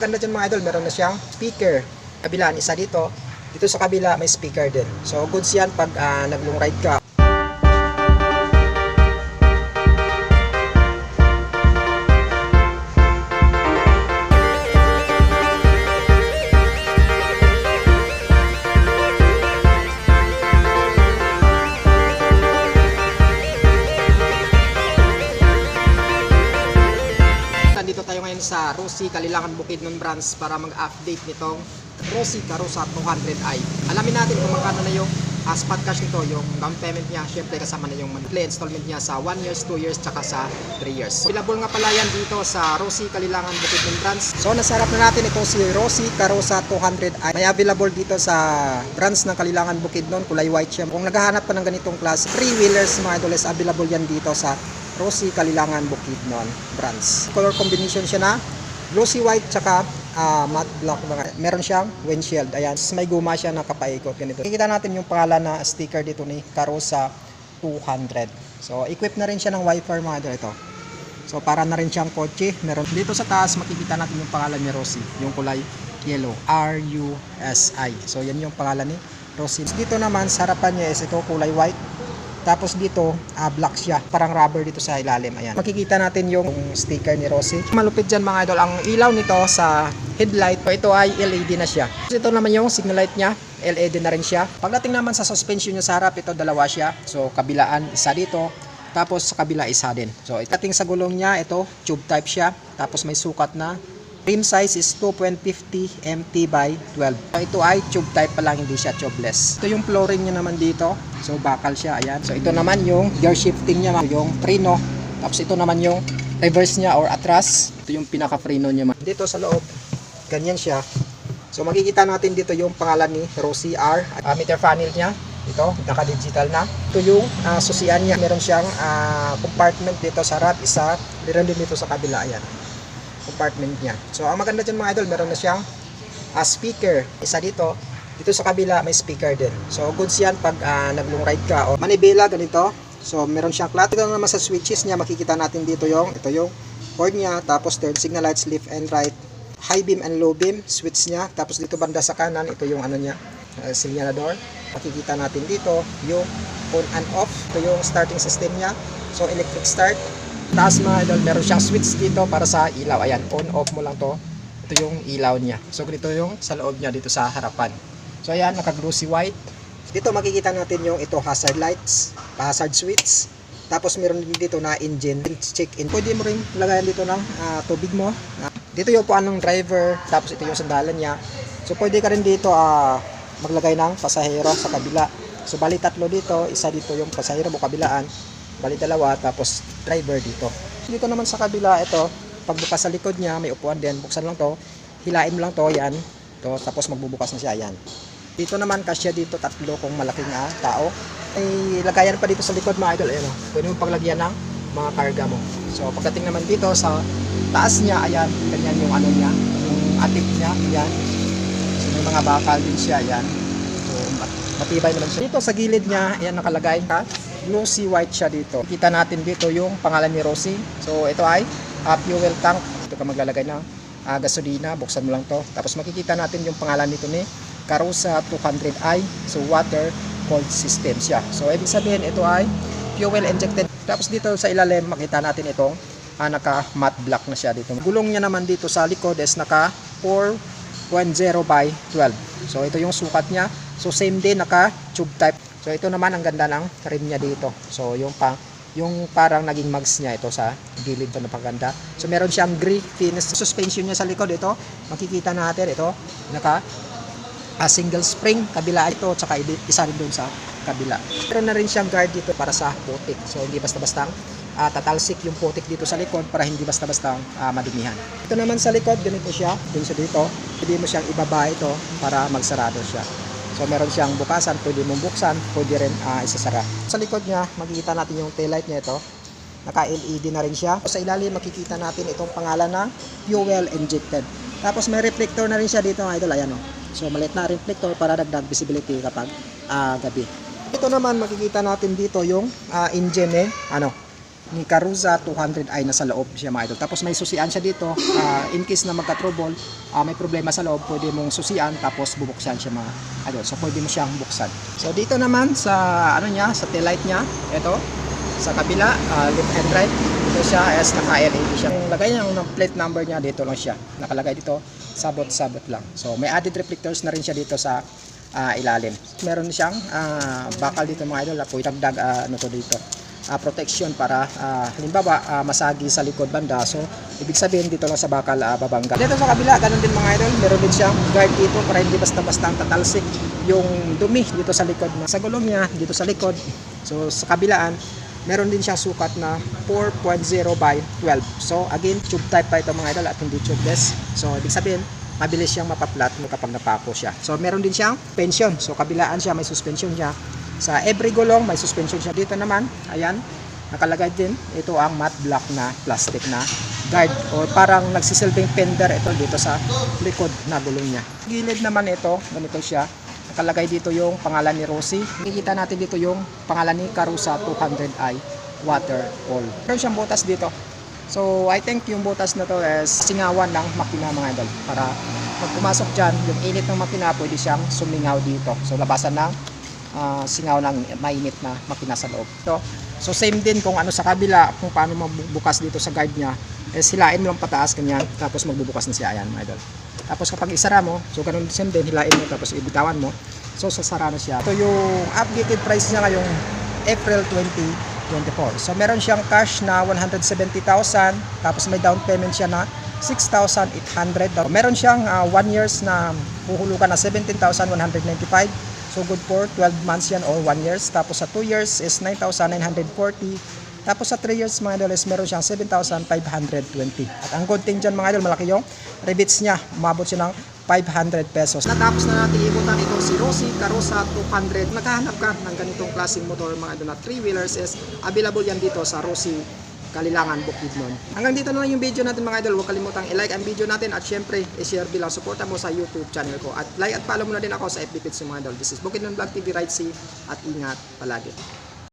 Ganda dyan mga idol, meron na siyang speaker. Kabilaan, isa dito. Dito sa kabila may speaker din. So goods yan pag nag-long ride ka. Dito tayo ngayon sa Rossi Kalilangan Bukidnon branch para mag-update nitong Rossi Karusa 200i. Alamin natin kung magkano na yung spot cash nito, yung down payment niya, syempre kasama na yung monthly installment niya sa 1 years, 2 years, tsaka sa 3 years. Available nga pala yan dito sa Rossi Kalilangan Bukidnon branch. So nasa harap na natin ito si Rossi Karusa 200i. May available dito sa branch ng Kalilangan Bukidnon, kulay white siya. Kung naghahanap pa ng ganitong class, 3-wheelers mga idoles, available yan dito sa Rossi Kalilangan Bukidnon branch. Color combination siya na glossy white tsaka matte black. Meron siyang windshield. Ayan, may guma siya na kapaikot ganito. Kikita natin yung pangalan na sticker dito ni Karusa 200. So equip na rin siya ng wiper mga idol ito. So para na rin siyang kotse. Meron dito sa taas makikita natin yung pangalan ni Rossi, yung kulay yellow, R-U-S-I. So yan yung pangalan ni Rossi. Dito naman sa harapan niya is ito kulay white. Tapos dito, black siya. Parang rubber dito sa ilalim. Ayan. Makikita natin yung sticker ni Rossi. Malupit dyan mga idol. Ang ilaw nito sa headlight, ito ay LED na siya. Ito naman yung signal light niya. LED na rin siya. Pagdating naman sa suspension niya sa harap, ito dalawa siya. So kabilaan, isa dito. Tapos sa kabila, isa din. So itating sa gulong niya, ito tube type siya. Tapos may sukat na. Rim size is 2.50 mt by 12. So, ito ay tube type pa lang, hindi siya tubeless. Ito yung flooring niya naman dito. So bakal siya, ayan. So ito naman yung gear shifting niya, yung preno. Tapos ito naman yung reverse niya or atras. Ito yung pinaka preno niya. Dito sa loob, ganyan siya. So makikita natin dito yung pangalan ni Rossi R. Meter funnel niya. Ito, naka-digital na. Ito yung susian niya. Meron siyang compartment dito sa harap, isa. Meron din dito sa kabila, ayan. Compartment niya. So ang maganda dyan mga idol, meron na siyang speaker, isa dito. Dito sa kabila may speaker din. So goods yan pag nag-long ride ka o manibela ganito. So meron siyang clock. Ito naman sa switches niya, makikita natin dito ito yung cord niya, tapos turn signal lights left and right, high beam and low beam switch niya. Tapos dito banda sa kanan, ito yung ano niya, signalador. Makikita natin dito yung on and off. Ito yung starting system niya. So electric start. Taas mga idol, meron siyang switch dito para sa ilaw. Ayan, on off mo lang to. Ito yung ilaw niya. So ganito yung sa loob niya dito sa harapan. So ayan, naka-glossy white. Dito makikita natin yung ito hazard lights, hazard switch. Tapos meron din dito na engine check-in. Pwede mo rin lagayan dito ng tubig mo. Dito yung upuan ng driver, tapos ito yung sandalan niya. So pwede ka rin dito maglagay ng pasahero sa kabila. So bali tatlo dito, isa dito yung pasahero mo kabilaan. Bali dalawa, tapos driver dito. Dito naman sa kabila, ito, pagbukas sa likod niya, may upuan din. Buksan lang to, hilain mo lang to, yan. To, tapos magbubukas na siya, yan. Dito naman, kasya dito, tatlo kung malaking tao. May lagayan pa dito sa likod mga idol, ayan o. Pwede mo paglagyan ng mga karga mo. So, pagdating naman dito sa taas niya, ayan, ganyan yung ano niya, yung atip niya, ayan. So, may mga bakal din siya, ayan. So, matibay naman siya. Dito sa gilid niya, ayan, nakalagay ka. Glossy white siya dito. Kita natin dito yung pangalan ni Rossi. So ito ay fuel tank. Ito ka maglalagay ng gasolina. Buksan mo lang to. Tapos makikita natin yung pangalan nito ni Karusa 200i. So water cold system siya. So ibig sabihin ito ay fuel injected. Tapos dito sa ilalim makita natin itong naka matte black na siya dito. Gulong niya naman dito sa likod is naka 4.0 by 12. So ito yung sukat niya. So same din, naka tube type. So ito naman ang ganda ng rim niya dito. So yung parang naging mags niya ito sa gilid, ito napaganda. So meron siyang gray finish. Suspension niya sa likod ito. Makikita natin ito naka single spring kabila ito, tsaka isa rin doon sa kabila. Meron na rin siyang guard dito para sa putik. So hindi basta-bastang tatalsik yung putik dito sa likod, para hindi basta-bastang madumihan. Ito naman sa likod, ganito siya. Din siya dito. Pwede mo siyang ibaba ito para magsarado siya. So meron siyang bukasan, pwede mong buksan, pwede rin isasara. Sa likod niya, makikita natin yung taillight niya ito. Naka-LED na rin siya. Sa ilalim, makikita natin itong pangalan na fuel injected. Tapos may reflector na rin siya dito mga idol. Ayan o. So maliit na reflector para dagdag visibility kapag gabi. Ito naman, makikita natin dito yung engine ni Karusa 200i na sa loob siya mga idol. Tapos may susian siya dito. In case na magka-trouble, may problema sa loob, pwede mong susian tapos bubuksan siya mga idol. So pwede mo siyang buksan. So dito naman sa ano niya, sa tail light niya, ito sa kabila, left and right, dito siya as naka-LED siya. Yung lagay niya ng plate number niya, dito lang siya. Nakalagay dito, sabot-sabot lang. So may added reflectors na rin siya dito sa ilalim. Meron siyang bakal dito mga idol, pwede dagdag ano to dito. Protection para halimbawa masagi sa likod banda, so ibig sabihin dito lang sa bakal babangga. Dito sa kabila ganun din mga idol, meron din siyang guard dito para hindi basta-basta tatalsik yung dumi dito sa likod sa gulong niya dito sa likod. So sa kabilaan meron din siyang sukat na 4.0 by 12. So again, tube type pa ito mga idol at hindi tubeless. So ibig sabihin mabilis siyang mapaplat mo kapag napako siya. So meron din siyang suspension. So kabilaan siya, may suspension siya. Sa every gulong may suspension siya. Dito naman, ayan, nakalagay din. Ito ang matte black na plastic na guard o parang nagsisilbing fender ito dito sa likod na gulong niya. Gilid naman ito, ganito siya. Nakalagay dito yung pangalan ni Rosie. Makikita natin dito yung pangalan ni Karusa 200i water all. Meron siyang butas dito. So I think yung butas na to is singawan ng makina mga idol. Para pag pumasok dyan, yung init ng makina pwede siyang sumingaw dito. So labasan ng singaw ng mainit na makina sa loob. So same din kung ano sa kabila, kung paano magbukas dito sa guard niya, hilain mo lang pataas ganyan, tapos magbubukas na siya, ayan mga idol. Tapos kapag isara mo, so ganun same din, hilain mo tapos ibitawan mo, so sasara na siya. Ito yung updated price niya ngayong April 2024. So meron siyang cash na 170,000, tapos may down payment siya na 6,800. Meron siyang 1 years na huhulugan na 17,195. So good for 12 months yan or 1 years. Tapos sa 2 years is 9,940. Tapos sa 3 years mga idol is meron siyang 7,520. At ang good thing dyan mga idol, malaki yung rebates niya. Umabot siya ng 500 pesos. Natapos na natin ikutan ito si Rosie Karusa 200. Naghahanap ka ng ganitong klaseng motor mga idol na 3-wheelers is available yan dito sa Rosie Kalilangan, Bukidnon. Hanggang dito na lang yung video natin mga idol. Huwag kalimutang i-like ang video natin at syempre i-share bilang suporta mo sa YouTube channel ko. At like at follow mo na din ako sa FB page mga idol. This is Bukidnon Vlog TV, Right Safe at ingat palagi.